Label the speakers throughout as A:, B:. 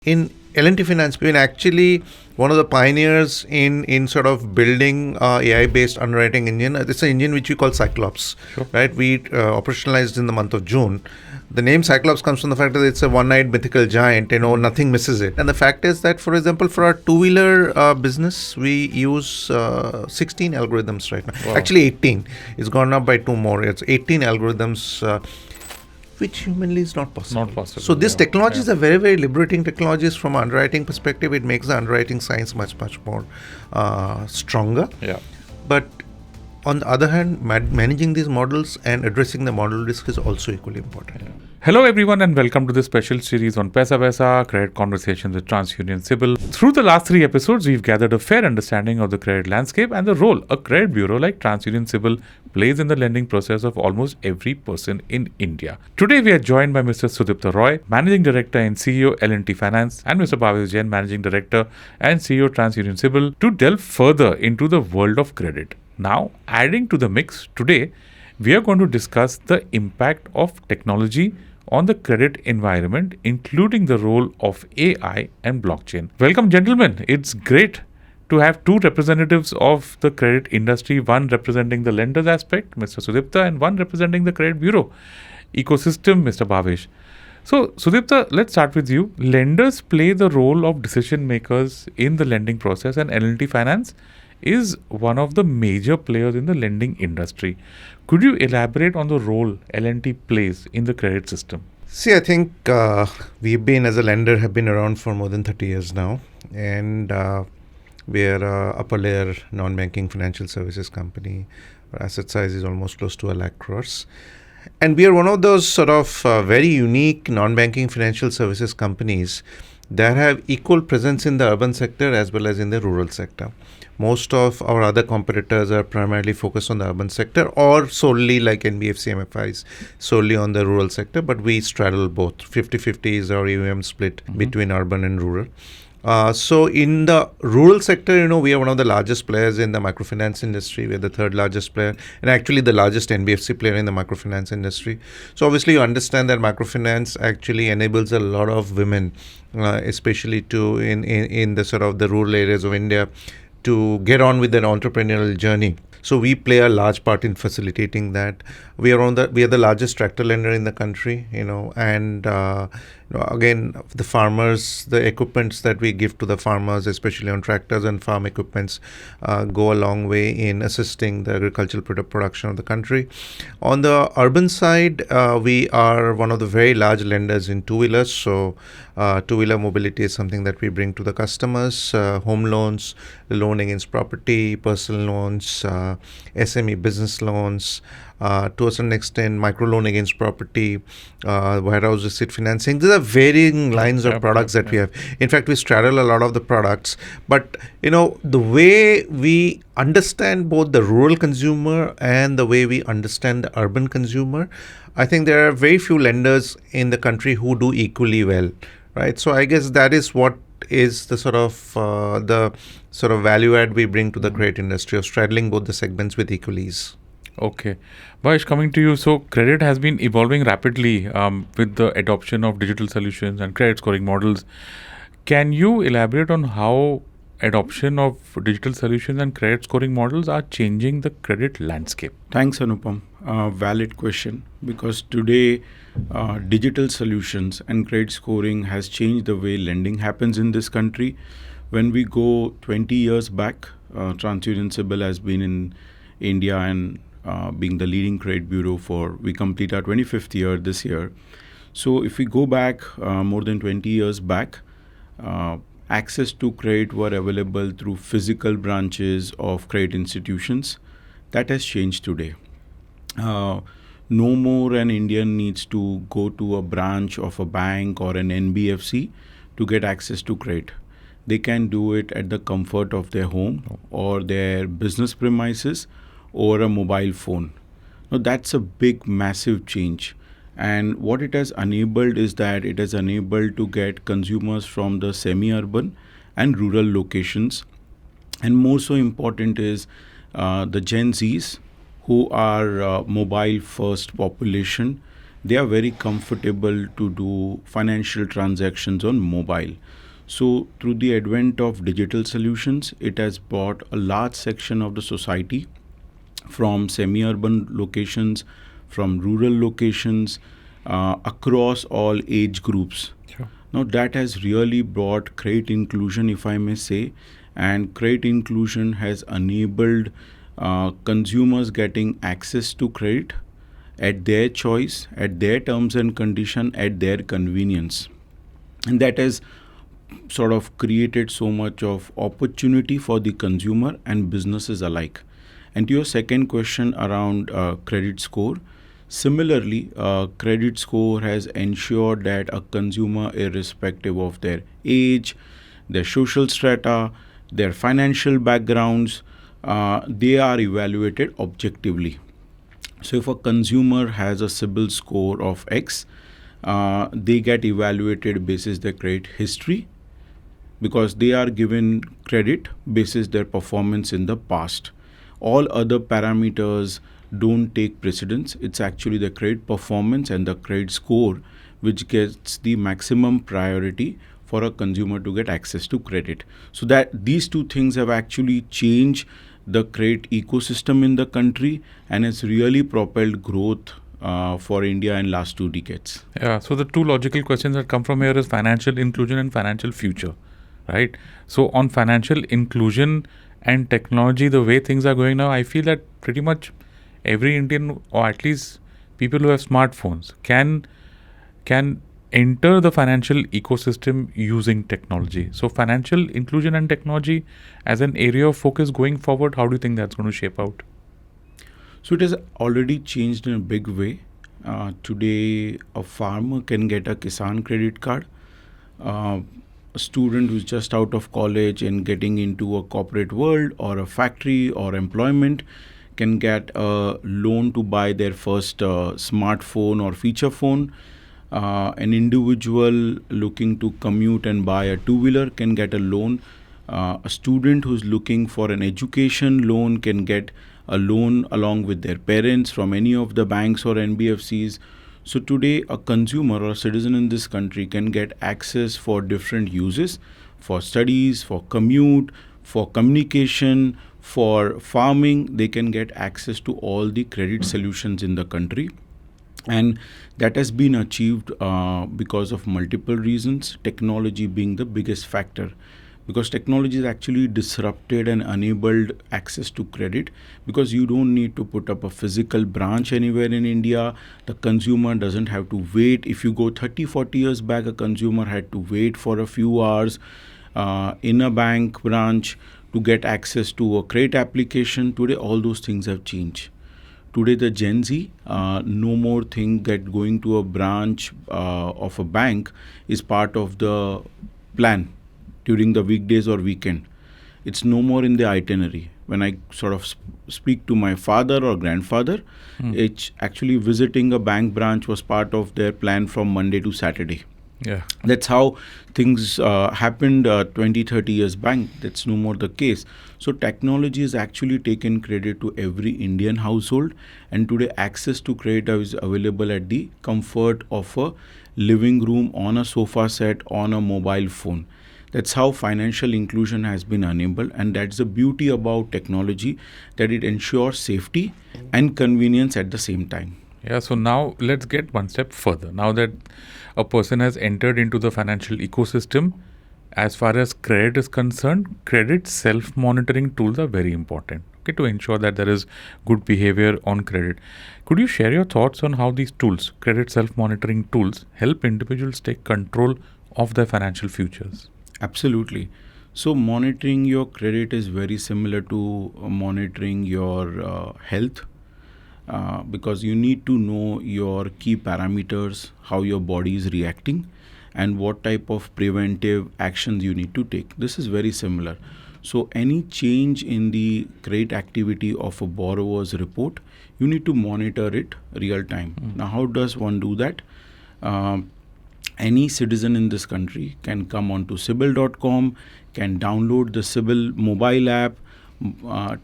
A: In L&T Finance, we've been actually one of the pioneers in sort of building AI-based underwriting engine. It's an engine which we call Cyclops, right? We operationalized in the month of June. The name Cyclops comes from the fact that it's a one-eyed mythical giant, nothing misses it. And the fact is that, for example, for our two-wheeler business, we use 16 algorithms right now. Wow. Actually 18. It's gone up by 2 more. It's 18 algorithms which humanly is not possible.
B: Not possible.
A: So these technologies are very, very liberating technologies from an underwriting perspective. It makes the underwriting science much, much more stronger.
B: Yeah.
A: But on the other hand, managing these models and addressing the model risk is also equally important.
B: Yeah. Hello everyone and welcome to this special series on Paisa Vaisa, Credit Conversations with TransUnion CIBIL. Through the last 3 episodes, we've gathered a fair understanding of the credit landscape and the role a credit bureau like TransUnion CIBIL plays in the lending process of almost every person in India. Today we are joined by Mr. Sudipta Roy, Managing Director and CEO L&T Finance, and Mr. Bhavesh Jain, Managing Director and CEO of TransUnion CIBIL, to delve further into the world of credit. Now, adding to the mix, today we are going to discuss the impact of technology on the credit environment, including the role of AI and blockchain. Welcome, gentlemen. It's great to have 2 representatives of the credit industry, one representing the lenders aspect, Mr. Sudipta, and one representing the credit bureau ecosystem, Mr. Bhavesh. So, Sudipta, let's start with you. Lenders play the role of decision makers in the lending process, and L&T Finance is one of the major players in the lending industry. Could you elaborate on the role L&T plays in the credit system?
A: See, I think we've been, as a lender, have been around for more than 30 years now. And we're an upper layer non-banking financial services company. Our asset size is almost close to 1 lakh crores. And we are one of those sort of very unique non-banking financial services companies that have equal presence in the urban sector as well as in the rural sector. Most of our other competitors are primarily focused on the urban sector or solely like NBFC MFIs, solely on the rural sector, but we straddle both. 50-50 is our AUM split between urban and rural. So in the rural sector, we are one of the largest players in the microfinance industry. We're the 3rd largest player and actually the largest NBFC player in the microfinance industry. So obviously you understand that microfinance actually enables a lot of women, especially in the sort of the rural areas of India, to get on with their entrepreneurial journey. So we play a large part in facilitating that. We are the largest tractor lender in the country, and again, the farmers, the equipments that we give to the farmers, especially on tractors and farm equipments, go a long way in assisting the agricultural production of the country. On the urban side, we are one of the very large lenders in two-wheelers. So two-wheeler mobility is something that we bring to the customers. Home loans, loan against property, personal loans, SME business loans, to a certain extent, microloan against property, warehouse receipt financing. These are varying lines of products that we have. In fact, we straddle a lot of the products. But, the way we understand both the rural consumer and the way we understand the urban consumer, I think there are very few lenders in the country who do equally well, right? So I guess that is what is the sort of value add we bring to the credit industry of straddling both the segments with equal ease.
B: Okay. Bhavesh, coming to you. So credit has been evolving rapidly with the adoption of digital solutions and credit scoring models. Can you elaborate on how adoption of digital solutions and credit scoring models are changing the credit landscape?
C: Thanks, Anupam. Valid question, because today digital solutions and credit scoring has changed the way lending happens in this country. When we go 20 years back, TransUnion CIBIL has been in India and being the leading credit bureau we complete our 25th year this year. So if we go back more than 20 years back, access to credit were available through physical branches of credit institutions. That has changed today. No more an Indian needs to go to a branch of a bank or an NBFC to get access to credit. They can do it at the comfort of their home or their business premises or a mobile phone. Now that's a big, massive change. And what it has enabled is that it has enabled to get consumers from the semi-urban and rural locations. And more so important is the Gen Zs, who are mobile first population. they are very comfortable to do financial transactions on mobile. So through the advent of digital solutions, it has brought a large section of the society from semi-urban locations, from rural locations, across all age groups.
B: Sure.
C: Now that has really brought great inclusion, if I may say, and great inclusion has enabled consumers getting access to credit at their choice, at their terms and condition, at their convenience. And that has sort of created so much of opportunity for the consumer and businesses alike. And to your second question around credit score, similarly, credit score has ensured that a consumer, irrespective of their age, their social strata, their financial backgrounds, they are evaluated objectively. So if a consumer has a CIBIL score of X, they get evaluated basis their credit history, because they are given credit basis their performance in the past. All other parameters don't take precedence. It's actually the credit performance and the credit score which gets the maximum priority for a consumer to get access to credit. So that these two things have actually changed the credit ecosystem in the country, and it's really propelled growth for India in last 2 decades.
B: Yeah, so the two logical questions that come from here is financial inclusion and financial future, right? So on financial inclusion and technology, the way things are going now, I feel that pretty much every Indian, or at least people who have smartphones, can enter the financial ecosystem using technology. So financial inclusion and technology as an area of focus going forward, how do you think that's going to shape out?
C: So it has already changed in a big way. Today, a farmer can get a Kisan credit card. A student who's just out of college and getting into a corporate world or a factory or employment can get a loan to buy their first smartphone or feature phone. An individual looking to commute and buy a two-wheeler can get a loan. A student who's looking for an education loan can get a loan along with their parents from any of the banks or NBFCs. So today, a consumer or a citizen in this country can get access for different uses, for studies, for commute, for communication, for farming. They can get access to all the credit solutions in the country. And that has been achieved because of multiple reasons, technology being the biggest factor. Because technology has actually disrupted and enabled access to credit, because you don't need to put up a physical branch anywhere in India. The consumer doesn't have to wait. If you go 30-40 years back, a consumer had to wait for a few hours in a bank branch to get access to a credit application. Today, all those things have changed. Today, the Gen Z, no more thing that going to a branch of a bank is part of the plan during the weekdays or weekend. It's no more in the itinerary. When I sort of speak to my father or grandfather, it's actually visiting a bank branch was part of their plan from Monday to Saturday.
B: Yeah.
C: That's how things happened 20-30 years back. That's no more the case. So technology has actually taken credit to every Indian household, and today access to credit is available at the comfort of a living room, on a sofa set, on a mobile phone. That's how financial inclusion has been enabled, and that's the beauty about technology, that it ensures safety and convenience at the same time.
B: Yeah, so now let's get one step further. Now that a person has entered into the financial ecosystem, as far as credit is concerned, credit self-monitoring tools are very important, okay, to ensure that there is good behavior on credit. Could you share your thoughts on how these tools, credit self-monitoring tools, help individuals take control of their financial futures?
C: Absolutely. So monitoring your credit is very similar to monitoring your health, because you need to know your key parameters, how your body is reacting, and what type of preventive actions you need to take. This is very similar. So any change in the credit activity of a borrower's report, you need to monitor it real time. Now, how does one do that? Any citizen in this country can come onto CIBIL.com, can download the CIBIL mobile app,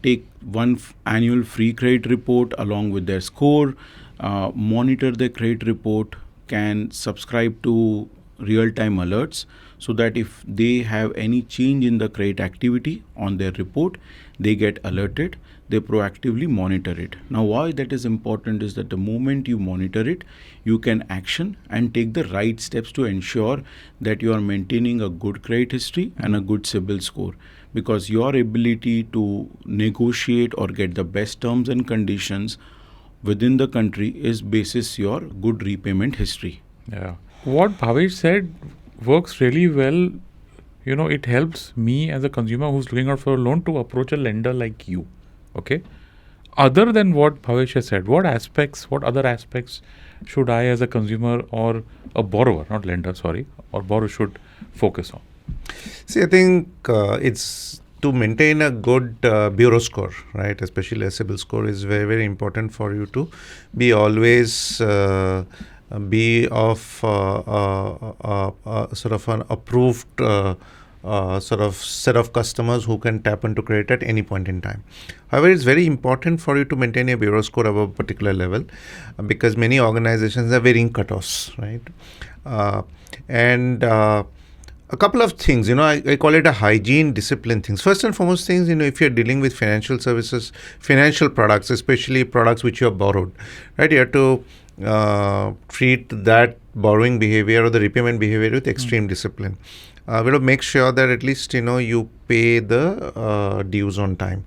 C: take one annual free credit report along with their score, monitor their credit report, can subscribe to real-time alerts, so that if they have any change in the credit activity on their report, they get alerted, they proactively monitor it. Now, why that is important is that the moment you monitor it, you can action and take the right steps to ensure that you are maintaining a good credit history and a good CIBIL score, because your ability to negotiate or get the best terms and conditions within the country is basis your good repayment history.
B: Yeah. What Bhavesh said works really well. It helps me as a consumer who's looking out for a loan to approach a lender like you. Okay. Other than what Bhavesh has said, what other aspects should I as a consumer or a borrower, not lender, or borrower should focus on?
A: See, I think it's to maintain a good bureau score, right? Especially a CIBIL score is very, very important for you to be always be of sort of an approved sort of set of customers who can tap into credit at any point in time. However, it's very important for you to maintain a bureau score above a particular level because many organizations have varying cutoffs, right? A couple of things, I call it a hygiene discipline things. First and foremost things, if you're dealing with financial services, financial products, especially products which you have borrowed, right? You have to treat that borrowing behavior or the repayment behavior with extreme discipline. We have to make sure that at least, you pay the dues on time.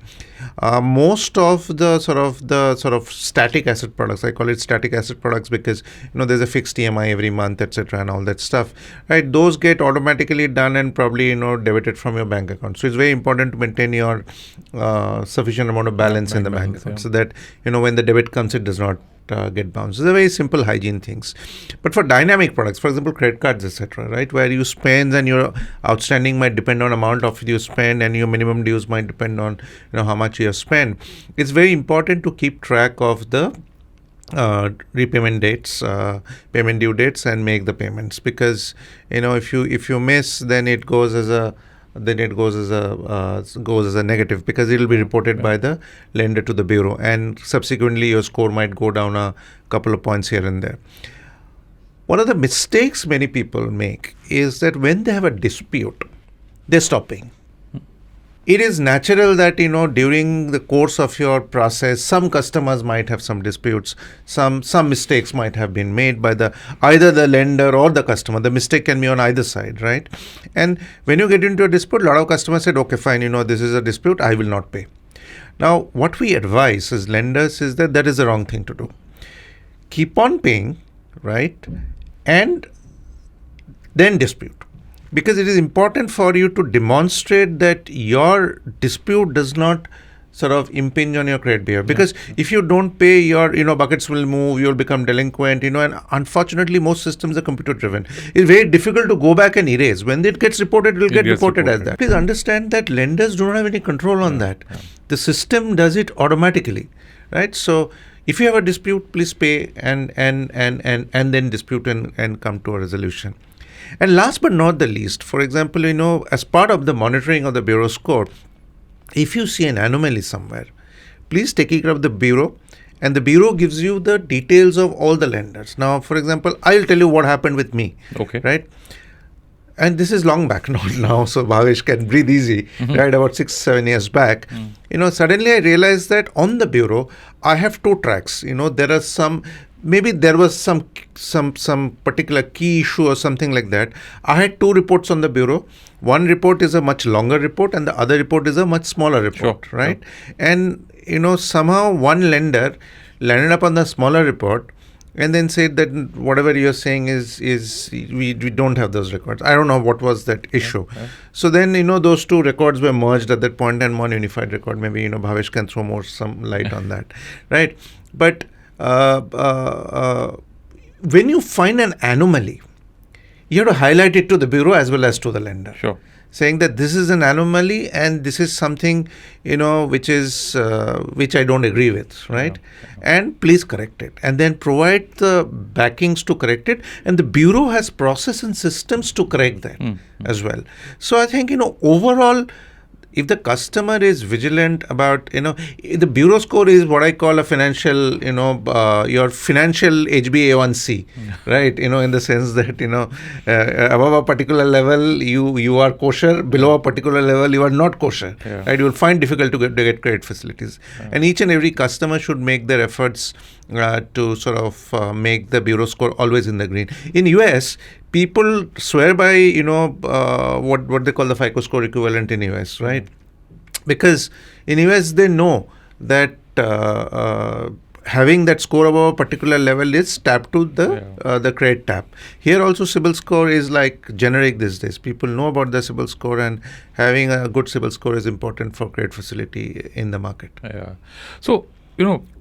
A: Most of the sort of static asset products, I call it static asset products because, there's a fixed EMI every month, etc. and all that stuff, right? Those get automatically done and probably, debited from your bank account. So it's very important to maintain your sufficient amount of balance in the bank account so that, when the debit comes, it does not get bounced. These are very simple hygiene things. But for dynamic products, for example, credit cards, etc., right, where you spend and your outstanding might depend on amount of you spend and your minimum dues might depend on how much you have spent. It's very important to keep track of the repayment dates, payment due dates, and make the payments because if you miss, then it goes as a negative because it will be reported by the lender to the bureau, and subsequently your score might go down a couple of points here and there. One of the mistakes many people make is that when they have a dispute, they stop paying. It is natural that, during the course of your process, some customers might have some disputes, some mistakes might have been made by either the lender or the customer. The mistake can be on either side, right? And when you get into a dispute, a lot of customers said, okay, fine, this is a dispute, I will not pay. Now, what we advise as lenders is that is the wrong thing to do. Keep on paying, right? And then dispute. Because it is important for you to demonstrate that your dispute does not sort of impinge on your credit behavior. Because if you don't pay, your buckets will move, you'll become delinquent, and unfortunately most systems are computer driven. It's very difficult to go back and erase. When it gets reported, it will get reported as that. Please understand that lenders do not have any control on that. The system does it automatically, right? So if you have a dispute, please pay and then dispute and come to a resolution. And last but not the least, for example, as part of the monitoring of the bureau score, if you see an anomaly somewhere, please take it up the bureau, and the bureau gives you the details of all the lenders. Now, for example, I'll tell you what happened with me. Okay. Right? And this is long back, not now, so Bhavesh can breathe easy, right? About 6-7 years back, suddenly I realized that on the bureau, I have two tracks. There are maybe there was some particular key issue or something like that. I had two reports on the bureau. One report is a much longer report and the other report is a much smaller report, right? Sure. And, somehow one lender landed up on the smaller report and then said that whatever you're saying is we don't have those records. I don't know what was that issue. So then, those two records were merged at that point and one unified record. Maybe, Bhavesh can throw some light on that, right? But when you find an anomaly, you have to highlight it to the bureau as well as to the lender. Sure. Saying that this is an anomaly and this is something, which I don't agree with, right? And please correct it. And then provide the backings to correct it. And the bureau has process and systems to correct that as well. So I think, overall, if the customer is vigilant about, the bureau score is what I call a financial, your financial HbA1c, right? In the sense that, above a particular level, you are kosher, below a particular level, you are not kosher, right? You will find difficult to get credit facilities. And each and every customer should make their efforts to sort of make the bureau score always in the green. In US, people swear by, what they call the FICO score equivalent in US, right? Because in US they know that having that score above a particular level is tapped to the credit tap. Here also CIBIL score is like generic these days. People know about the CIBIL score, and having a good CIBIL score is important for credit facility in the market.
B: Yeah. So,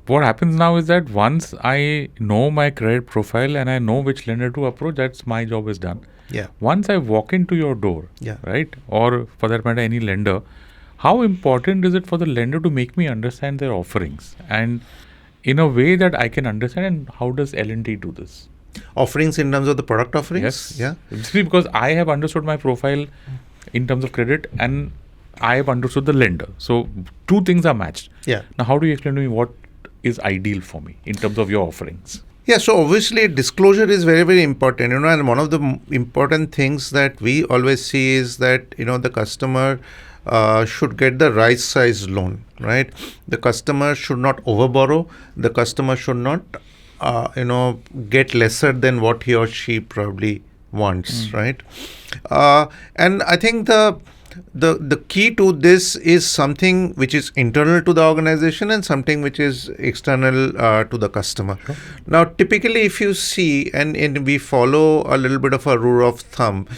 B: what happens now is that once I know my credit profile and I know which lender to approach, that's my job is done.
A: Yeah.
B: Once I walk into your door, right, or for that matter any lender, how important is it for the lender to make me understand their offerings and in a way that I can understand, and how does L&T do this?
A: Offerings in terms of the product offerings?
B: Yes.
A: Yeah.
B: See, because I have understood my profile in terms of credit and I have understood the lender. So two things are matched.
A: Yeah.
B: Now, how do you explain to me what is ideal for me in terms of your offerings?
A: Yeah, so obviously disclosure is very, very important, and one of the important things that we always see is that, the customer should get the right size loan, right? The customer should not overborrow. The customer should not, get lesser than what he or she probably wants, right? And I think the key to this is something which is internal to the organization and something which is external to the customer.
B: Sure.
A: Now, typically, if you see, and we follow a little bit of a rule of thumb,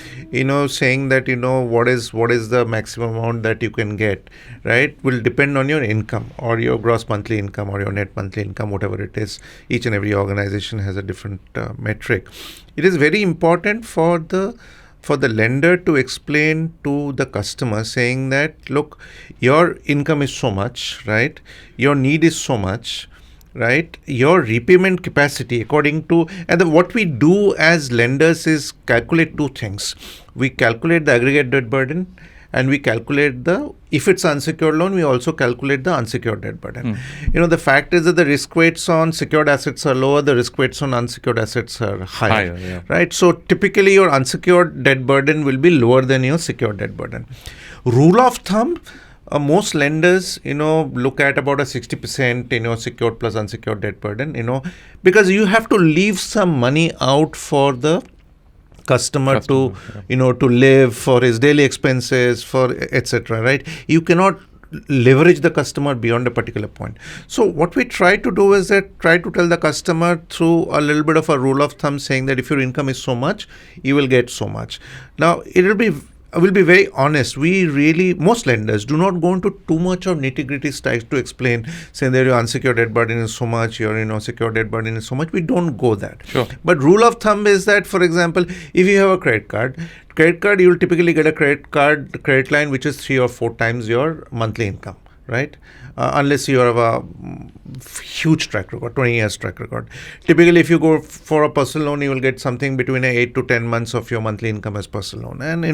A: saying that, what is the maximum amount that you can get, right, will depend on your income or your gross monthly income or your net monthly income, whatever it is. Each and every organization has a different metric. It is very important for the lender to explain to the customer, saying that, look, your income is so much, right? Your need is so much, right? Your repayment capacity according to, and what we do as lenders is calculate two things. We calculate the aggregate debt burden, and we calculate if it's unsecured loan, we also calculate the unsecured debt burden. The fact is that the risk weights on secured assets are lower, the risk weights on unsecured assets are higher, right? So typically your unsecured debt burden will be lower than your secured debt burden. Rule of thumb, most lenders, look at about a 60%, secured plus unsecured debt burden, because you have to leave some money out for the customer to live, for his daily expenses, for etc., right? You cannot leverage the customer beyond a particular point. So what we try to do is that try to tell the customer through a little bit of a rule of thumb, saying that if your income is so much, you will get so much. Now, I will be very honest. Most lenders do not go into too much of nitty-gritty styles to explain, saying that your unsecured debt burden is so much, your secured debt burden is so much. We don't go that.
B: Sure.
A: But rule of thumb is that, for example, if you have a credit card, you will typically get a credit line which is 3 or 4 times your monthly income, right? Unless you have a huge track record, 20 years track record. Typically, if you go for a personal loan, you will get something between 8 to 10 months of your monthly income as personal loan. And,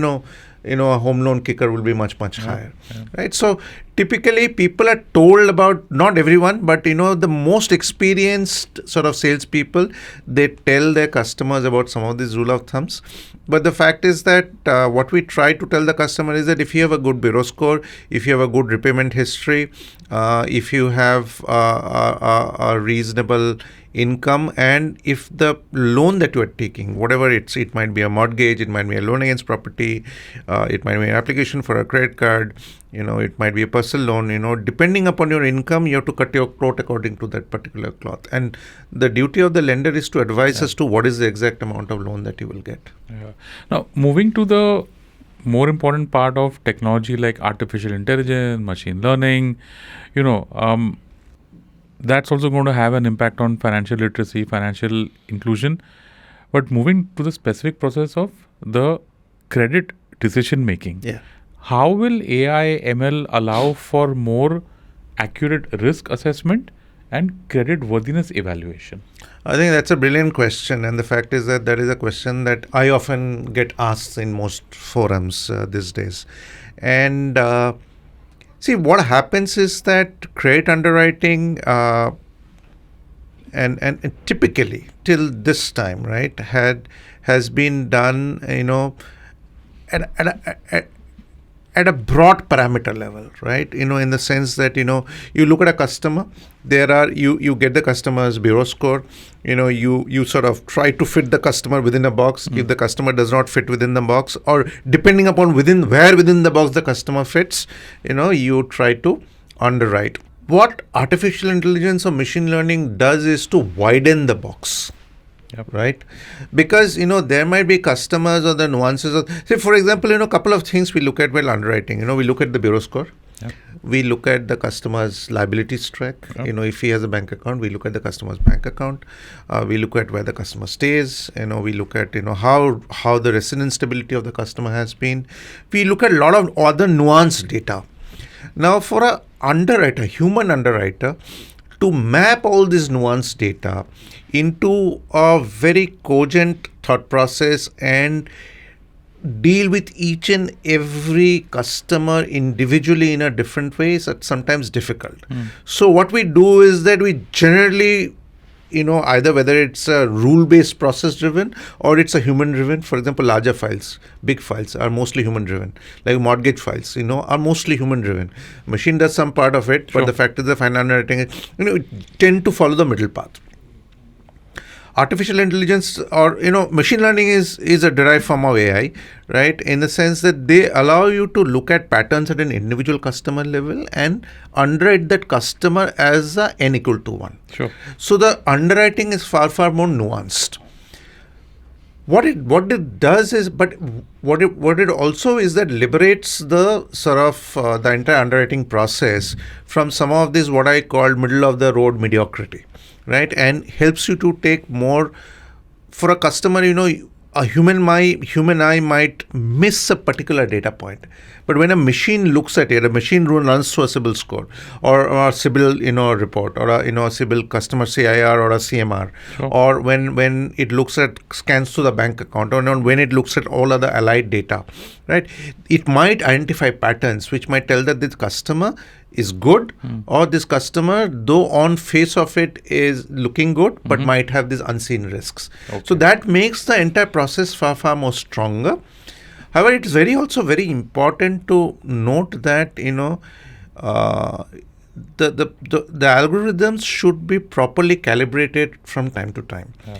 A: a home loan kicker will be much, much higher, right? So typically people are told about, not everyone, but, the most experienced sort of salespeople, they tell their customers about some of these rule of thumbs. But the fact is that what we try to tell the customer is that if you have a good bureau score, if you have a good repayment history, if you have a reasonable income, and if the loan that you are taking, whatever it might be a mortgage, it might be a loan against property, it might be an application for a credit card, it might be a personal loan, depending upon your income, you have to cut your coat according to that particular cloth. And the duty of the lender is to advise us to what is the exact amount of loan that you will get.
B: Yeah. Now, moving to the more important part of technology like artificial intelligence, machine learning, that's also going to have an impact on financial literacy, financial inclusion. But moving to the specific process of the credit decision making, how will AI ML allow for more accurate risk assessment and credit worthiness evaluation?
A: I think that's a brilliant question, and the fact is that is a question that I often get asked in most forums these days. And See, what happens is that credit underwriting, and typically till this time, right, has been done, at at a broad parameter level, right? In the sense that, you look at a customer, you get the customer's bureau score, you sort of try to fit the customer within a box. If the customer does not fit within the box, or depending upon within the box the customer fits, you try to underwrite. What artificial intelligence or machine learning does is to widen the box.
B: Yep.
A: Right, because there might be customers or the nuances of, say, for example, a couple of things we look at while underwriting. We look at the bureau score.
B: Yep.
A: We look at the customer's liabilities track.
B: Yep.
A: If he has a bank account, we look at the customer's bank account. We look at where the customer stays. We look at how the resident stability of the customer has been. We look at a lot of other nuanced data. Now, for a underwriter, human underwriter, to map all this nuanced data into a very cogent thought process and deal with each and every customer individually in a different way is sometimes difficult. So what we do is that we generally, either whether it's a rule-based process driven or it's a human driven. For example, larger files, big files are mostly human driven. Like mortgage files, are mostly human driven. Machine does some part of it,
B: Sure.
A: but the fact is the final underwriting, it tend to follow the middle path. Artificial intelligence or machine learning is a derived form of AI, right? In the sense that they allow you to look at patterns at an individual customer level and underwrite that customer as a n equal to 1.
B: Sure.
A: So the underwriting is far more nuanced. What it does is, but what it also is that liberates the sort of the entire underwriting process from some of this what I call middle of the road mediocrity, right? And helps you to take more for a customer. A human eye might miss a particular data point, but when a machine looks at it, a machine runs through a CIBIL score or a CIBIL report or a CIBIL customer CIR or a CMR,
B: Sure.
A: or when it looks at scans to the bank account, or when it looks at all other allied data, right? It might identify patterns which might tell that this customer is good, or this customer, though on face of it is looking good, but might have these unseen risks.
B: Okay.
A: So that makes the entire process far more stronger. However, it's also very important to note that the algorithms should be properly calibrated from time to time.
B: Yeah.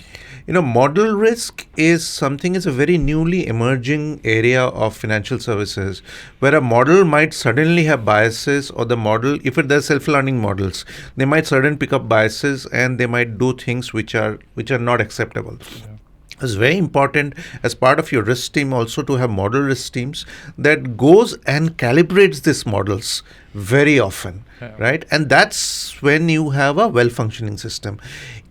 A: Model risk is a very newly emerging area of financial services, where a model might suddenly have biases, or the model, if they're self-learning models, they might suddenly pick up biases and they might do things which are not acceptable.
B: Yeah.
A: It's very important as part of your risk team also to have model risk teams that goes and calibrates these models very often, right? And that's when you have a well-functioning system.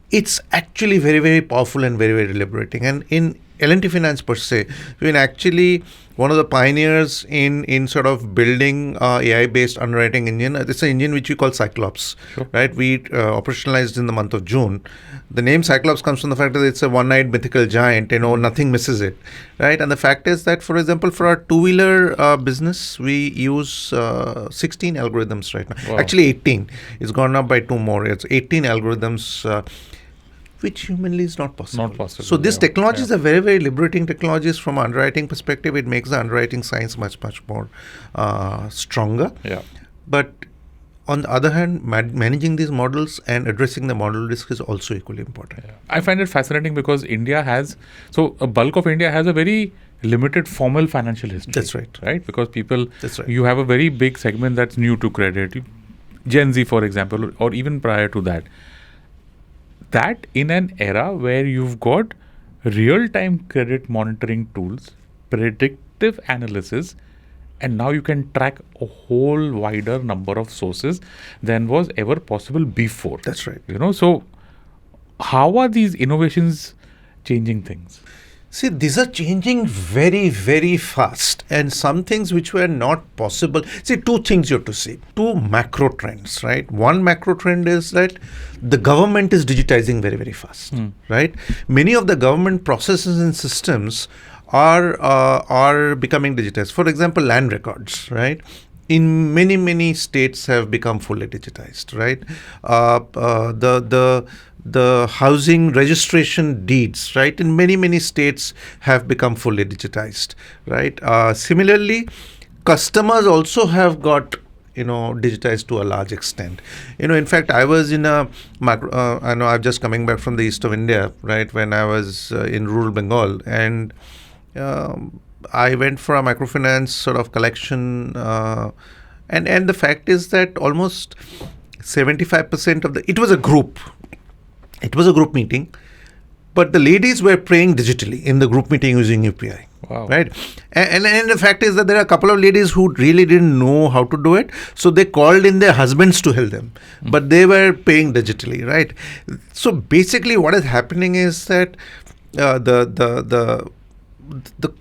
A: It's actually very powerful and very liberating. And in L&T Finance per se, we've been actually one of the pioneers in sort of building AI-based underwriting engine. It's an engine which we call Cyclops,
B: Sure.
A: right? We operationalized in the month of June. The name Cyclops comes from the fact that it's a one-eyed mythical giant, nothing misses it, right? And the fact is that, for example, for our two-wheeler business, we use 16 algorithms right now.
B: Wow.
A: Actually 18. It's gone up by 2 more. It's 18 algorithms, which humanly is not possible.
B: Not possible,
A: So these
B: yeah.
A: technologies are very liberating technologies from an underwriting perspective. It makes the underwriting science much more stronger.
B: Yeah.
A: But on the other hand, managing these models and addressing the model risk is also equally important.
B: Yeah. I find it fascinating because a bulk of India has a very limited formal financial history.
A: That's right.
B: Right? Because
A: That's right.
B: you have a very big segment that's new to credit. Gen Z, for example, or even prior to that. That in an era where you've got real-time credit monitoring tools, predictive analysis, and now you can track a whole wider number of sources than was ever possible before.
A: That's right.
B: So how are these innovations changing things?
A: See, these are changing very fast, and some things which were not possible. See, two things you have to see. Two macro trends, right? One macro trend is that the government is digitizing very fast, right? Many of the government processes and systems are becoming digitized. For example, land records, right? in many states have become fully digitized, right? The housing registration deeds, right, in many states have become fully digitized, right? Similarly, customers also have got digitized to a large extent. In fact, I was in a I know I'm just coming back from the east of India, right, when I was in rural Bengal, and I went for a microfinance sort of collection, and the fact is that almost 75% of it was a group. It was a group meeting, but the ladies were praying digitally in the group meeting using UPI.
B: Wow.
A: Right, and the fact is that there are a couple of ladies who really didn't know how to do it, so they called in their husbands to help them, but they were paying digitally, right? So basically, what is happening is that the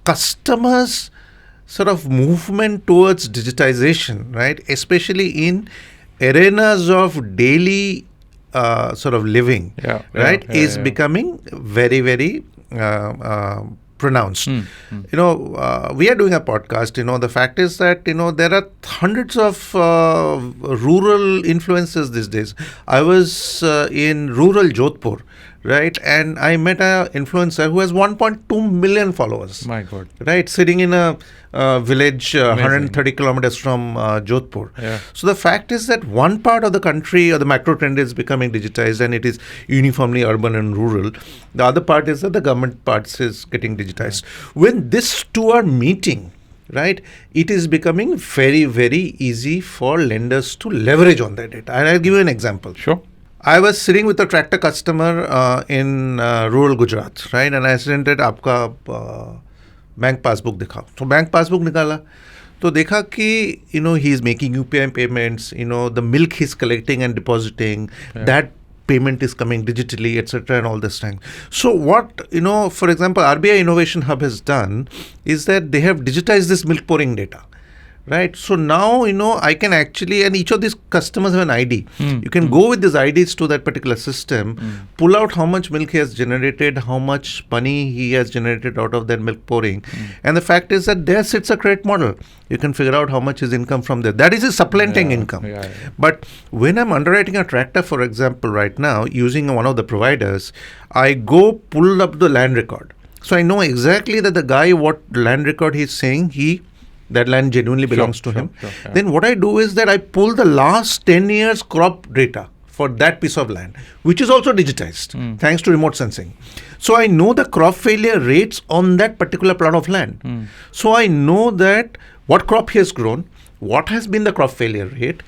A: customers' sort of movement towards digitization, right, especially in arenas of daily sort of living, right, is becoming very pronounced. We are doing a podcast. The fact is that there are hundreds of rural influencers these days. I was in rural Jodhpur, right, and I met an influencer who has 1.2 million followers.
B: My God.
A: Right, sitting in a village 130 kilometers from Jodhpur.
B: Yeah.
A: So the fact is that one part of the country or the macro trend is becoming digitized, and it is uniformly urban and rural. The other part is that the government parts is getting digitized. When these two are meeting, right, it is becoming very easy for lenders to leverage on that data. And I'll give you an example.
B: Sure.
A: I was sitting with a tractor customer in rural Gujarat, right, and I said that आपका bank passbook दिखाओ. तो bank passbook निकाला तो देखा कि he is making UPI payments, the milk he's collecting and depositing, that payment is coming digitally, etc., and all this thing. So what for example, RBI Innovation Hub has done is that they have digitized this milk pouring data. Right. So now, I can actually, and each of these customers have an ID. You can go with these IDs to that particular system, pull out how much milk he has generated, how much money he has generated out of that milk pouring. And the fact is that there sits a credit model. You can figure out how much is income from there. That is a supplanting income. But when I'm underwriting a tractor, for example, right now, using one of the providers, I go pull up the land record. So I know exactly that the guy, what land record he's saying, that land genuinely belongs to him. Then what I do is that I pull the last 10 years crop data for that piece of land, which is also digitized thanks to remote sensing. So I know the crop failure rates on that particular plot of land. So I know that what crop he has grown, what has been the crop failure rate,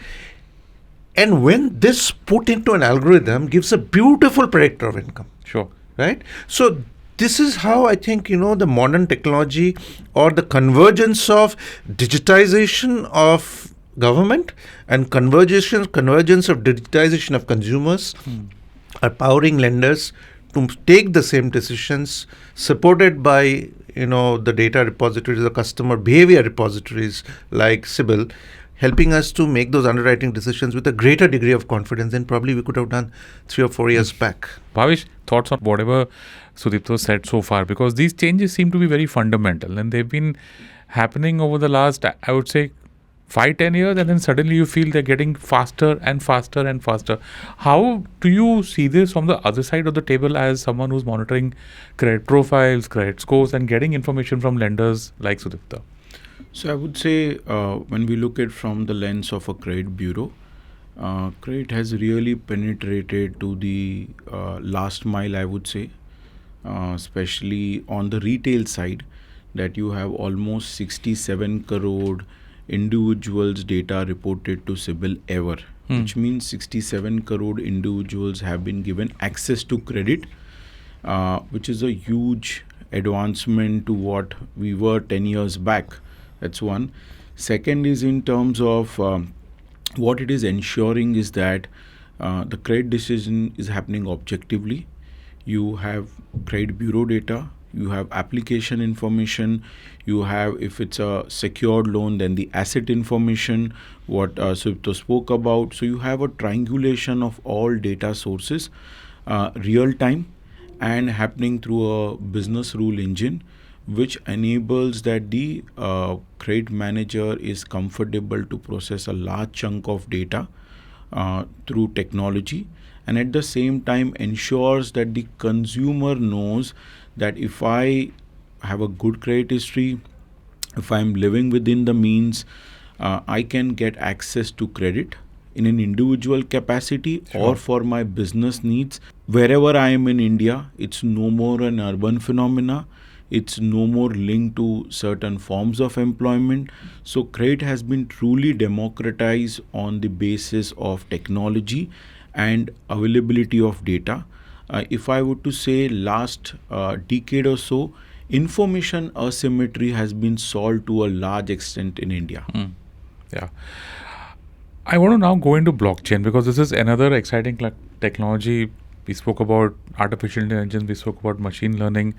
A: and when this put into an algorithm gives a beautiful predictor of income.
B: Sure.
A: Right? So this is how I think, the modern technology or the convergence of digitization of government and convergence of digitization of consumers are powering lenders to take the same decisions, supported by, the data repositories, the customer behavior repositories like CIBIL, helping us to make those underwriting decisions with a greater degree of confidence than probably we could have done 3 or 4 years back.
B: Bhavesh, thoughts on whatever Sudipta said so far, because these changes seem to be very fundamental and they've been happening over the last, I would say, 5-10 years, and then suddenly you feel they're getting faster and faster and faster. How do you see this from the other side of the table as someone who's monitoring credit profiles, credit scores, and getting information from lenders like Sudipta?
C: So I would say when we look at from the lens of a credit bureau, credit has really penetrated to the last mile, I would say, especially on the retail side, that you have almost 67 crore individuals data reported to CIBIL ever, which means 67 crore individuals have been given access to credit, which is a huge advancement to what we were 10 years back. That's one. Second is in terms of what it is ensuring is that the credit decision is happening objectively. You have credit bureau data, you have application information, you have, if it's a secured loan, then the asset information, what Sudipta spoke about. So you have a triangulation of all data sources, real time, and happening through a business rule engine, which enables that the credit manager is comfortable to process a large chunk of data through technology, and at the same time ensures that the consumer knows that if I have a good credit history, if I'm living within the means, I can get access to credit in an individual capacity or for my business needs. Wherever I am in India, it's no more an urban phenomena. It's no more linked to certain forms of employment. So credit has been truly democratized on the basis of technology and availability of data. If I were to say last decade or so, information asymmetry has been solved to a large extent in India.
B: Yeah. I want to now go into blockchain because this is another exciting technology. We spoke about artificial intelligence, we spoke about machine learning.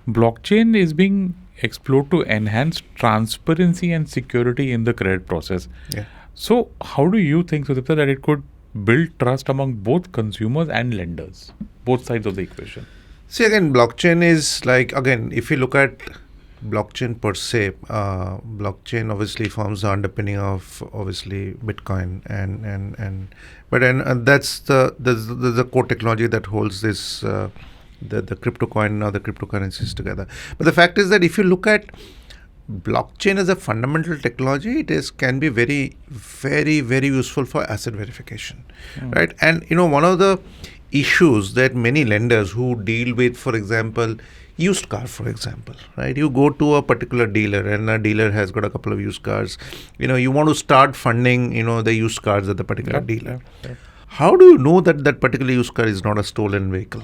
B: Blockchain is being explored to enhance transparency and security in the credit process.
A: Yeah.
B: So how do you think, Sudipta, that it could build trust among both consumers and lenders, both sides of the equation?
A: See, again, blockchain is like, again, if you look at blockchain per se, blockchain obviously forms the underpinning of obviously Bitcoin, but that's the core technology that holds this the crypto coin or the cryptocurrencies together. But the fact is that if you look at blockchain as a fundamental technology, can be very, very, very useful for asset verification, right? And one of the issues that many lenders who deal with, for example, used car, for example, right? You go to a particular dealer and a dealer has got a couple of used cars. You want to start funding, the used cars at the particular dealer. How do you know that that particular used car is not a stolen vehicle,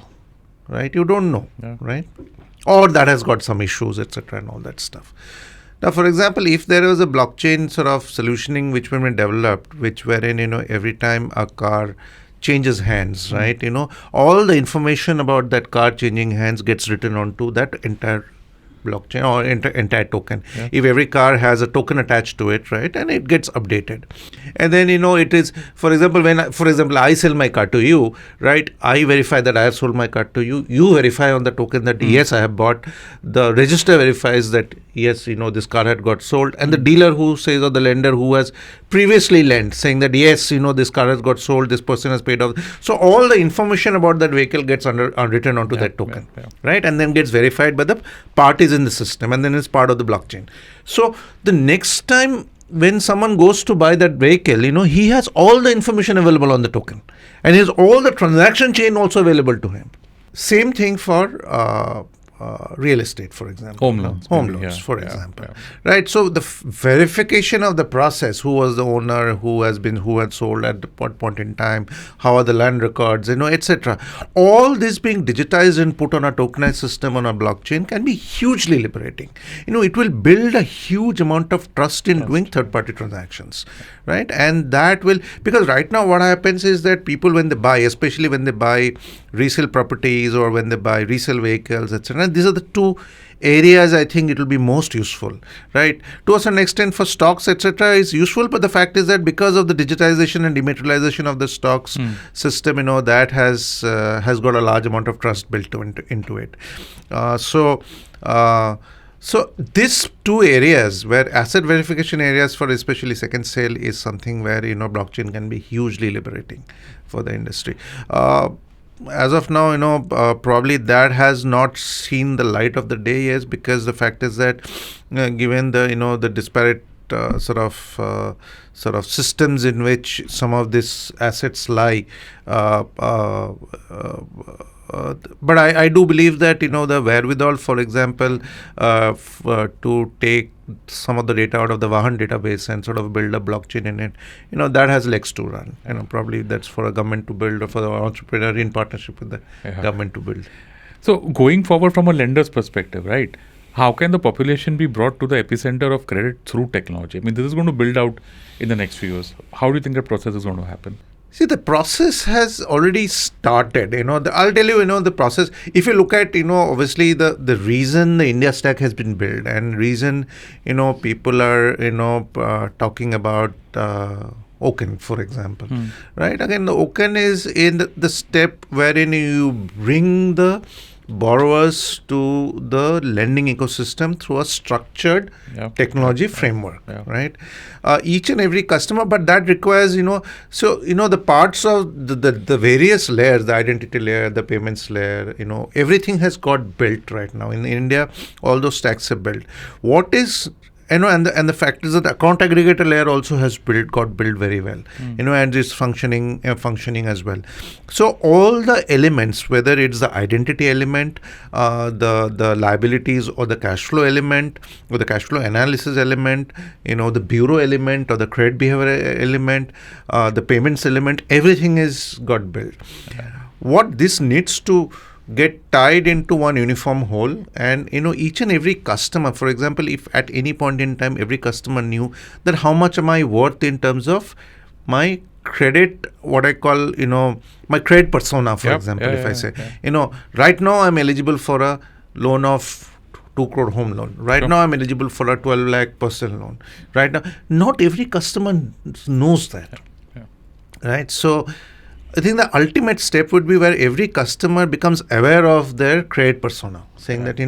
A: right? You don't know, right? Or that has got some issues, etc., and all that stuff. Now, for example, if there was a blockchain sort of solutioning which when developed, wherein every time a car changes hands, right? All the information about that car changing hands gets written onto that entire blockchain or entire token. If every car has a token attached to it, right, and it gets updated, and then it is, for example, when I sell my car to you, right, I verify that I have sold my car to you. You verify on the token that yes, I have bought. The register verifies that yes, this car had got sold, and the dealer who says, or the lender who has previously lent, saying that yes, this car has got sold, this person has paid off. So all the information about that vehicle gets written onto that token, right, and then gets verified by the parties in the system, and then it's part of the blockchain. So the next time when someone goes to buy that vehicle, he has all the information available on the token, and he has all the transaction chain also available to him. Same thing for real estate, for example. Home loans, for example. Right? So the verification of the process, who was the owner, who had sold at what point in time, how are the land records, etc. All this being digitized and put on a tokenized system on a blockchain can be hugely liberating. It will build a huge amount of trust in doing third-party transactions, right? And that will, because right now what happens is that people, when they buy, especially when they buy resale properties or when they buy resale vehicles, etc., these are the two areas I think it will be most useful, right? To a certain extent for stocks, etc., is useful, but the fact is that because of the digitization and dematerialization of the stocks system, that has got a large amount of trust built into it. So these two areas, where asset verification areas for especially second sale, is something where blockchain can be hugely liberating for the industry. As of now, probably that has not seen the light of the day, yes, because the fact is that given the the disparate sort of systems in which some of these assets lie, but I do believe that the wherewithal, for example, to take some of the data out of the Vahan database and sort of build a blockchain in it, that has legs to run. Probably that's for a government to build, or for the entrepreneur in partnership with the government to build.
B: So going forward from a lender's perspective, right, how can the population be brought to the epicenter of credit through technology? I mean, this is going to build out in the next few years. How do you think the process is going to happen?
A: See, the process has already started. I'll tell you, the process. If you look at, obviously the reason the India stack has been built, and reason, people are, talking about Oaken, for example, right? Again, the Oaken is in the step wherein you bring the borrowers to the lending ecosystem through a structured technology framework, right? Each and every customer, but that requires, the parts of the various layers, the identity layer, the payments layer, everything has got built right now. In India, all those stacks are built. What is and the fact is that the account aggregator layer also got built very well, and is functioning as well. So all the elements, whether it's the identity element, the liabilities, or the cash flow element, or the cash flow analysis element, the bureau element, or the credit behavior element, the payments element, everything is got built. What this needs to get tied into one uniform whole, and each and every customer, for example, if at any point in time every customer knew that how much am I worth in terms of my credit, what I call my credit persona, for example, if I say right now I'm eligible for a loan of 2 crore home loan. Right now I'm eligible for a 12 lakh personal loan. Right now, not every customer knows that. Right? So I think the ultimate step would be where every customer becomes aware of their credit persona, saying that,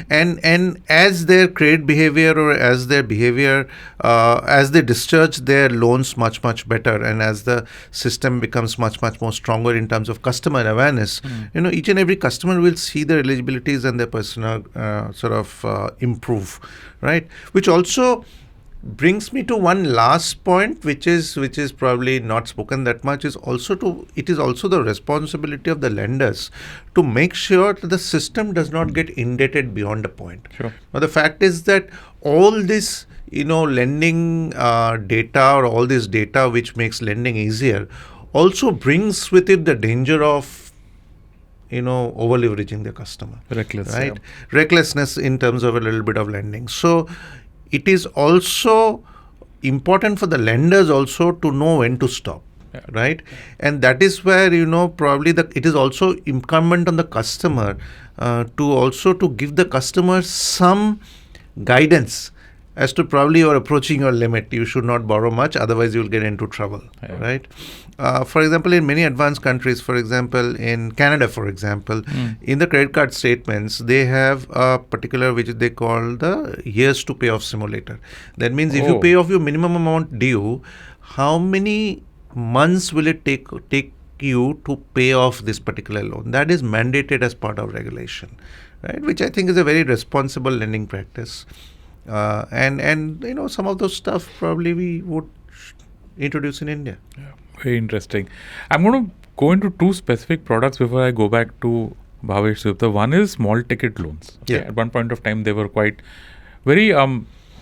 A: and as their credit behavior, or as their behavior, as they discharge their loans much, much better, and as the system becomes much, much more stronger in terms of customer awareness, each and every customer will see their eligibilities and their persona improve, right? Which also brings me to one last point, which is probably not spoken that much, it is also the responsibility of the lenders to make sure that the system does not get indebted beyond a point.
B: Sure.
A: Now the fact is that all this lending data, or all this data which makes lending easier, also brings with it the danger of over leveraging the customer. Recklessness in terms of a little bit of lending. So it is also important for the lenders also to know when to stop, right? And that is where, probably it is also incumbent on the customer to give the customer some guidance as to probably you're approaching your limit. You should not borrow much, otherwise you'll get into trouble, right? For example, in many advanced countries, for example, in Canada, for example, in the credit card statements, they have a particular which they call the years to pay off simulator. That means if you pay off your minimum amount due, how many months will it take you to pay off this particular loan? That is mandated as part of regulation, right? Which I think is a very responsible lending practice. And some of those stuff probably we would introduce in India.
B: Very interesting. I'm going to go into two specific products before I go back to Bhavesh. Sudipta. One is small ticket loans. Okay? At one point of time, they were quite very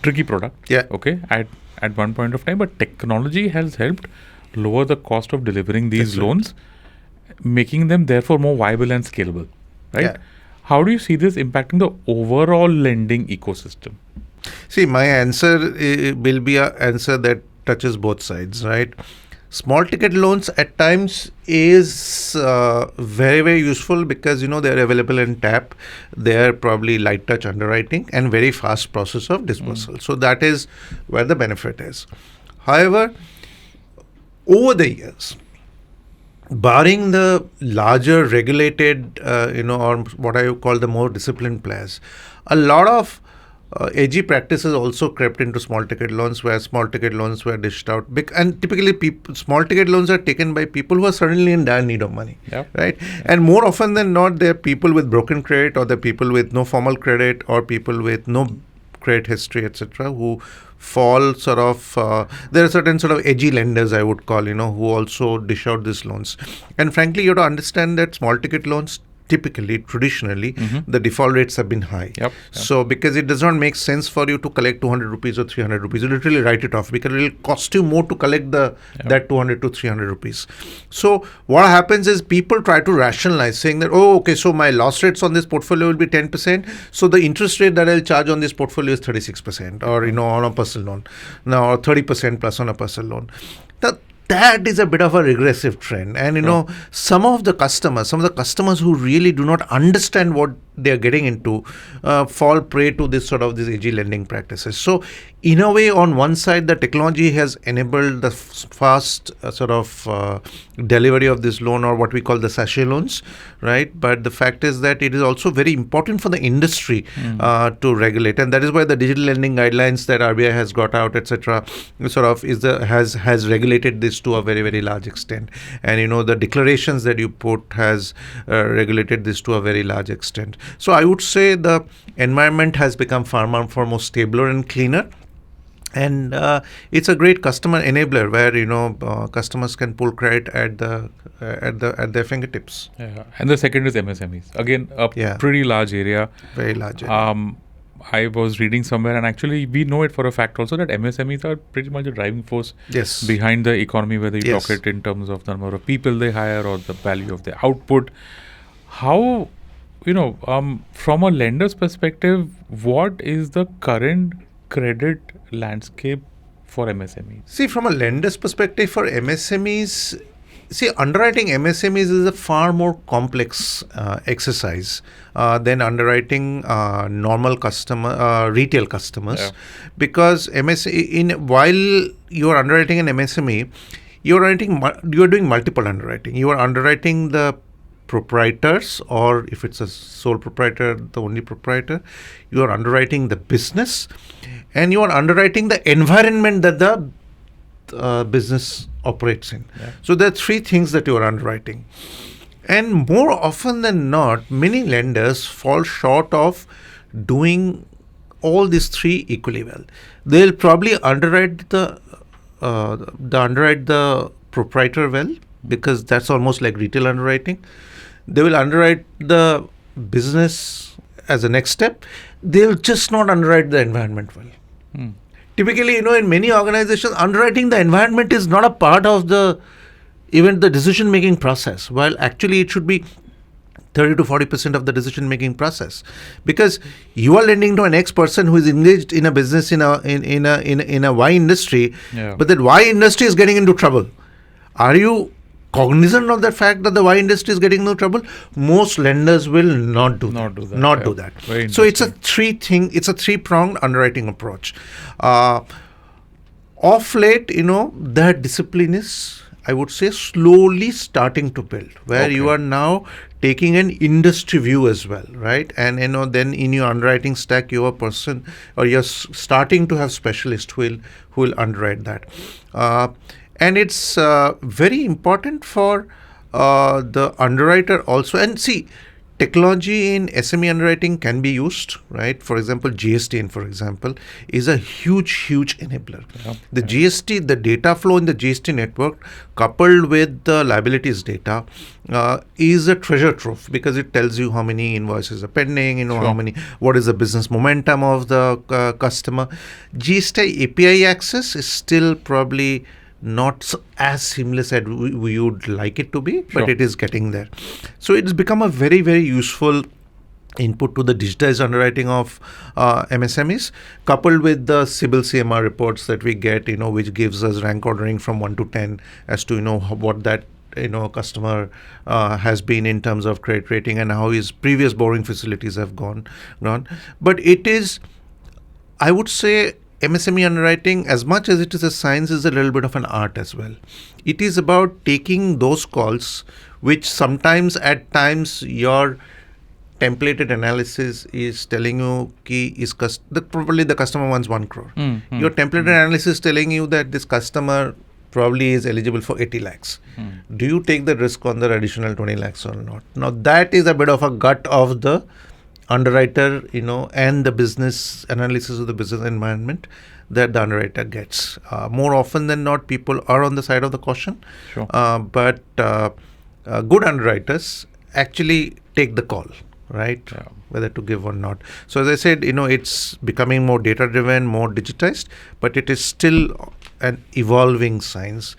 B: tricky product. Okay. At one point of time, but technology has helped lower the cost of delivering these loans, making them therefore more viable and scalable. Right? How do you see this impacting the overall lending ecosystem?
A: See, my answer will be an answer that touches both sides, right? Small ticket loans at times is very, very useful because, they are available in tap. They are probably light touch underwriting and very fast process of dispersal. So that is where the benefit is. However, over the years, barring the larger regulated, or what I call the more disciplined players, a lot of edgy practices also crept into small ticket loans, where small ticket loans were dished out. And typically, small ticket loans are taken by people who are suddenly in dire need of money, right? And more often than not, they're people with broken credit, or they're people with no formal credit, or people with no credit history, etc., who fall there are certain sort of edgy lenders, I would call, who also dish out these loans. And frankly, you have to understand that small ticket loans, traditionally, the default rates have been high. So because it does not make sense for you to collect 200 rupees or 300 rupees, you literally write it off because it will cost you more to collect that 200 to 300 rupees. So what happens is people try to rationalize, saying that, so my loss rates on this portfolio will be 10%. So the interest rate that I'll charge on this portfolio is 36%, or, on a personal loan, now, or 30% plus on a personal loan. That is a bit of a regressive trend. And, some of the customers who really do not understand what they are getting into fall prey to this sort of these edgy lending practices. So in a way, on one side, the technology has enabled the fast delivery of this loan, or what we call the sachet loans, right? But the fact is that it is also very important for the industry to regulate, and that is why the digital lending guidelines that RBI has got out, etc., has regulated this to a very, very large extent. And the declarations that you put has regulated this to a very large extent. So I would say the environment has become far more stabler and cleaner. And it's a great customer enabler where customers can pull credit at their fingertips.
B: Yeah. And the second is MSMEs. Again, pretty large area.
A: Very large area.
B: I was reading somewhere, and actually we know it for a fact also, that MSMEs are pretty much the driving force behind the economy, whether you talk it in terms of the number of people they hire or the value of their output. How, from a lender's perspective, what is the current credit landscape for MSMEs?
A: See, from a lender's perspective for MSMEs, underwriting MSMEs is a far more complex exercise than underwriting normal retail customers, because while you are underwriting an MSME, you are doing multiple underwriting. You are underwriting the proprietors, or if it's a sole proprietor, the only proprietor. You are underwriting the business, and you are underwriting the environment that the business operates in. So there are three things that you are underwriting. And more often than not, many lenders fall short of doing all these three equally well. They'll probably underwrite the proprietor well, because that's almost like retail underwriting. They will underwrite the business as a next step. They'll just not underwrite the environment well. Typically, in many organizations, underwriting the environment is not a part of the decision-making process, while actually it should be 30 to 40% of the decision-making process, because you are lending to an X person who is engaged in a business in a Y industry, but that Y industry is getting into trouble. Are you cognizant of the fact that the Y industry is getting into trouble? Most lenders will not do that. So it's a three-pronged underwriting approach. Of late, that discipline is, I would say, slowly starting to build, where you are now taking an industry view as well, right? And then in your underwriting stack, you're a person, or you're starting to have specialists who will underwrite that. And it's very important for the underwriter also. And see, technology in SME underwriting can be used, right? For example, GST, is a huge enabler. The GST, the data flow in the GST network, coupled with the liabilities data, is a treasure trove, because it tells you how many invoices are pending, what is the business momentum of the customer. GST API access is still probably not as seamless as we would like it to be, but it is getting there. So it's become a very, very useful input to the digitized underwriting of MSMEs, coupled with the CIBIL CMR reports that we get, which gives us rank ordering from 1 to 10 as to, what that customer has been in terms of credit rating and how his previous borrowing facilities have gone. But it is, I would say, MSME underwriting, as much as it is a science, is a little bit of an art as well. It is about taking those calls, which at times your templated analysis is telling you probably the customer wants 1 crore. Your templated analysis is telling you that this customer probably is eligible for 80 lakhs. Do you take the risk on the additional 20 lakhs or not? Now that is a bit of a gut of the underwriter, and the business analysis of the business environment that the underwriter gets. More often than not, people are on the side of the caution. But good underwriters actually take the call, right? Whether to give or not. So as I said, it's becoming more data-driven, more digitized, but it is still an evolving science.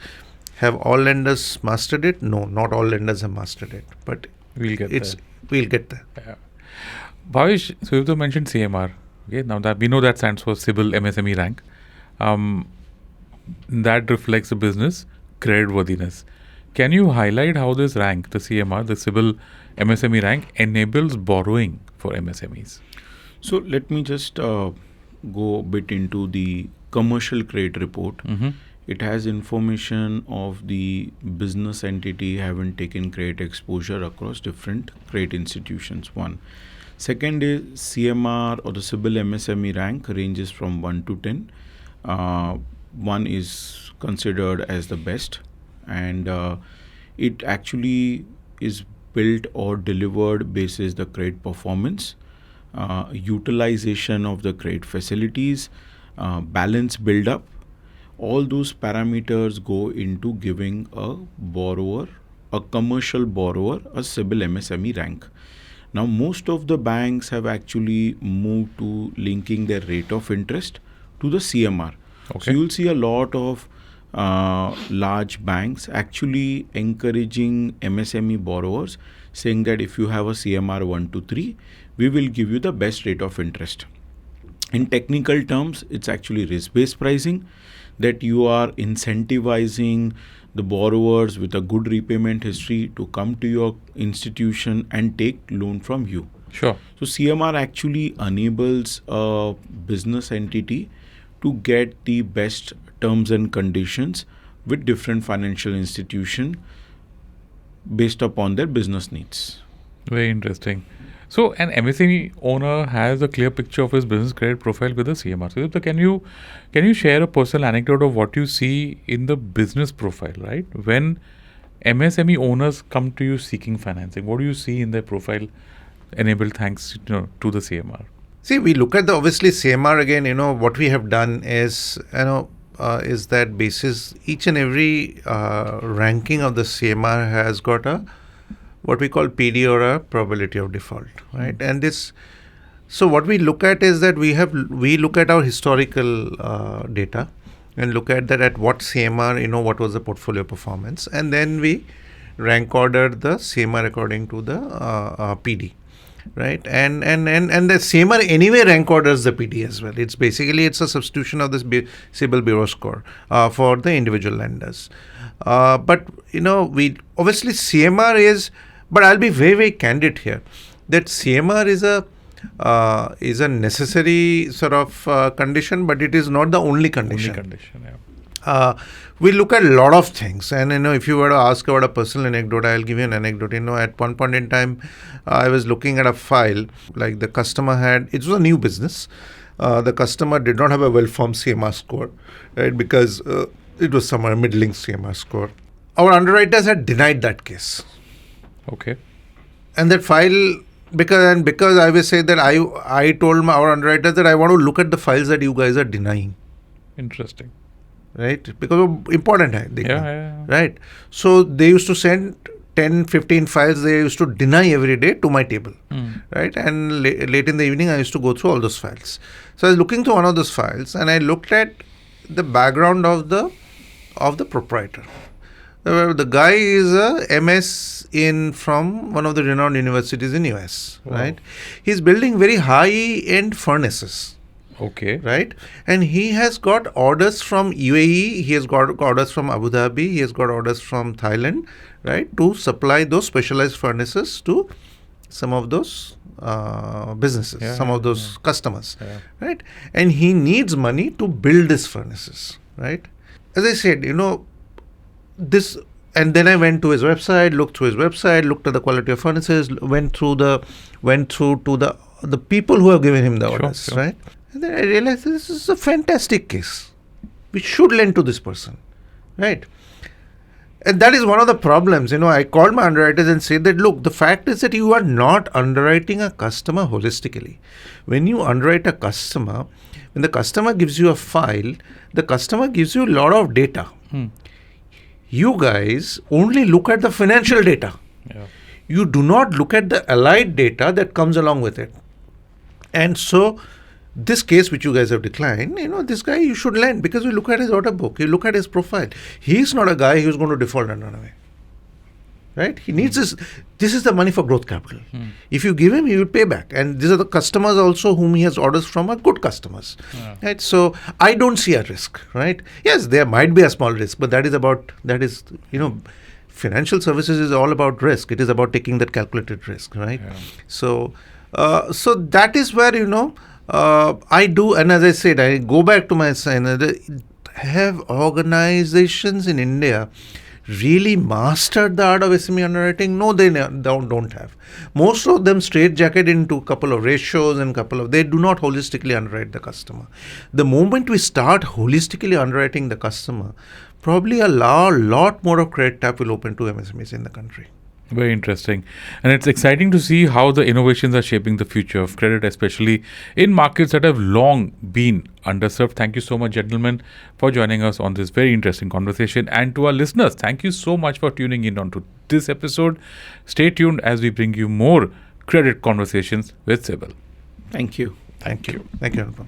A: Have all lenders mastered it? No, not all lenders have mastered it, but we'll get there.
B: Bhavesh, so you mentioned CMR. Okay, now that we know that stands for CIBIL MSME rank. That reflects the business credit worthiness. Can you highlight how this rank, the CMR, the CIBIL MSME rank, enables borrowing for MSMEs?
C: So let me just go a bit into the commercial credit report. It has information of the business entity having taken credit exposure across different credit institutions. One. Second is CMR or the CIBIL MSME rank ranges from 1 to 10. 1 is considered as the best, and it actually is built or delivered basis the credit performance, utilization of the credit facilities, balance build up. All those parameters go into giving a borrower, a commercial borrower, a CIBIL MSME rank. Now, most of the banks have actually moved to linking their rate of interest to the CMR.
B: Okay.
C: So you'll see a lot of large banks actually encouraging MSME borrowers, saying that if you have a CMR 1 to 3, we will give you the best rate of interest. In technical terms, it's actually risk-based pricing, that you are incentivizing the borrowers with a good repayment history to come to your institution and take loan from you.
B: Sure.
C: So CMR actually enables a business entity to get the best terms and conditions with different financial institutions based upon their business needs.
B: Very interesting. So an MSME owner has a clear picture of his business credit profile with the CMR. So can you share a personal anecdote of what you see in the business profile, right? When MSME owners come to you seeking financing, what do you see in their profile enabled thanks to the CMR?
A: See, we look at the obviously CMR again. What we have done is is that basis each and every ranking of the CMR has got a what we call PD or a probability of default, right? And this, so what we look at is that we look at our historical data and look at that at what CMR, what was the portfolio performance, and then we rank order the CMR according to the PD, right? And the CMR anyway rank orders the PD as well. It's a substitution of this CIBIL Bureau score for the individual lenders. But we obviously CMR is. But I'll be very, very candid here that CMR is a necessary sort of condition, but it is not the only condition. We look at a lot of things, and if you were to ask about a personal anecdote, I'll give you an anecdote. At one point in time, I was looking at a file like the customer had. It was a new business. The customer did not have a well-formed CMR score, right? Because it was somewhere middling CMR score. Our underwriters had denied that case.
B: Okay.
A: And that file, because I will say that I told our underwriters that I want to look at the files that you guys are denying.
B: Interesting.
A: Right? Because of important.
B: Yeah.
A: Right? So they used to send 10, 15 files they used to deny every day to my table. Right? And late in the evening, I used to go through all those files. So I was looking through one of those files and I looked at the background of the proprietor. The guy is a MS from one of the renowned universities in US, right? He's building very high-end furnaces.
B: Okay.
A: Right? And he has got orders from UAE, he has got orders from Abu Dhabi, he has got orders from Thailand, right? To supply those specialized furnaces to some of those businesses, some of those customers, right? And he needs money to build these furnaces, right? As I said, this, and then I went to his website, looked through his website, looked at the quality of furnaces, went through to the people who have given him the orders, right? And then I realized this is a fantastic case. We should lend to this person, right? And that is one of the problems. I called my underwriters and said that, look, the fact is that you are not underwriting a customer holistically. When you underwrite a customer, when the customer gives you a file, the customer gives you a lot of data. You guys only look at the financial data.
B: Yeah.
A: You do not look at the allied data that comes along with it. And so this case which you guys have declined, this guy you should lend because you look at his order book, you look at his profile. He's not a guy who's going to default and run away. Right? He needs this is the money for growth capital. If you give him, he will pay back. And these are the customers also whom he has orders from are good customers. Right? So I don't see a risk, right? Yes, there might be a small risk, but that is financial services is all about risk. It is about taking that calculated risk, right?
B: Yeah.
A: So that is where, I do, and as I said, I go back to my sign. Have organizations in India really mastered the art of SME underwriting? No, they don't have. Most of them straitjacket into a couple of ratios and they do not holistically underwrite the customer. The moment we start holistically underwriting the customer, probably a lot more of credit tap will open to MSMEs in the country.
B: Very interesting. And it's exciting to see how the innovations are shaping the future of credit, especially in markets that have long been underserved. Thank you so much, gentlemen, for joining us on this very interesting conversation. And to our listeners, thank you so much for tuning in onto this episode. Stay tuned as we bring you more credit conversations with CIBIL.
C: Thank you.
A: Thank you. Thank you, Anupam.